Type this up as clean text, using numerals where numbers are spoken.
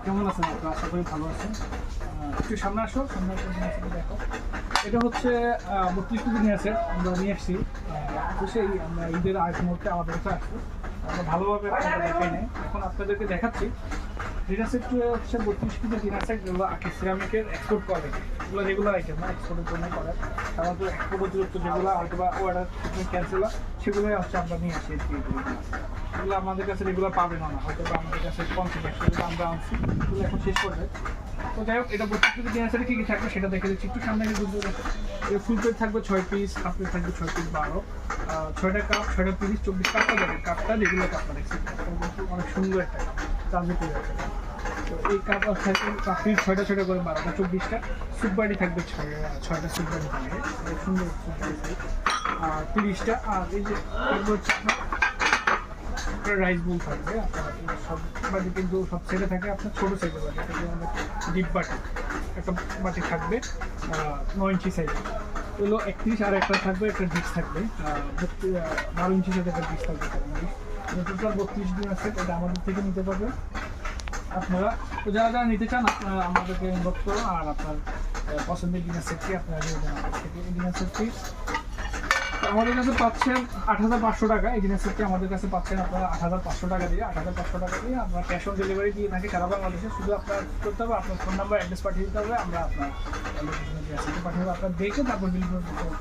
কেমন আছেন আপনারা? আশা করি ভালো আছেন। একটু সামনে আসো, সামনে আসো, দেখো। এটা হচ্ছে 32 কেজি নিয়ে আছে, আমরা নিয়ে আসছি। তো সেই আমরা ঈদের আগ মুহূর্তে আমাদের কাছে আসবো, আমরা ভালোভাবে আপনাদের দেখাই নেই। এখন আপনাদেরকে দেখাচ্ছি ডিনার সেট হচ্ছে 32 কেজি ডিনার সেট, যেগুলো আকি সিরামিকের এক্সপোর্ট করে। এগুলো রেগুলার আইটেম না, এক্সপোর্টের জন্য করে। সাধারণত এক্সপোর্ট অতিরিক্ত যেগুলো হয়তো বা অর্ডার ক্যান্সেল হয়, সেগুলোই হচ্ছে আমরা নিয়ে আসি। এগুলো আমাদের কাছে রেগুলার পাবেন না, হয়তো বা আমাদের কাছে 50 আমরা আনছি, এগুলো এখন শেষ করবে। তো যাই হোক, এটা 32 কেজি ডিনার সেটে কী কী থাকবে সেটা দেখে দিচ্ছি। একটু সামনে গিয়ে বুঝতে দেখো, এটা ফুল প্লেট থাকবে 6 পিস, হাফ প্লেট থাকবে 6 পিস 12, 6টা কাপ, 6টা 30, 24 কাপটা দেখেন। কাপটা রেগুলার কাপটা দেখছি, অনেক সুন্দর একটা কাপ, চার্জে পেয়ে যাচ্ছে। তো এই কাপ থাকবে কাপি 6টা 6টা করে 12টা 24টা। স্যুপ বাড়ি থাকবে 6টা স্যুপ বাড়ি থাকবে, অনেক সুন্দর স্যুপ বাড়ি থাকবে। আর 30টা। আর এই যে থাকবে হচ্ছে আপনার রাইস বোল থাকবে। আপনার সব বাটি কিন্তু সব সেটে থাকে আপনার ছোটো সাইজের বাটি, এটা আমাদের ডিপ বাটি একটা বাটি থাকবে 9 ইঞ্চি সাইজের। এগুলো 31। আর একটা থাকবে, একটা ডিশ থাকবে 12 ইঞ্চি সাইজের একটা ডিশ থাকবে। টোটাল 32 দিন আছে, এটা আমাদের থেকে নিতে পারবে আপনারা। তো যারা যারা নিতে চান আপনারা আমাদেরকে ইনবক্স করুন, আর আপনার পছন্দের ডিনার সেটটি আপনারা নিয়ে যান আমাদের থেকে। এই ডিনার সেটটি আমাদের কাছে পাচ্ছেন 8,500 টাকা। এই ডিনার সেটটি আমাদের কাছে পাচ্ছেন আপনারা 8,500 টাকা দিয়ে। 8,500 টাকা দিয়ে আমরা ক্যাশ অন ডেলিভারি দিয়ে থাকি সারা বাংলাদেশে। শুধু আপনার করতে হবে, আপনার ফোন নাম্বার অ্যাড্রেস পাঠিয়ে দিতে হবে, আমরা আপনার লোকেশনে ডিনার সেটটি পাঠিয়ে দেবো। আপনার দেখে তারপর বিল করতে হবে।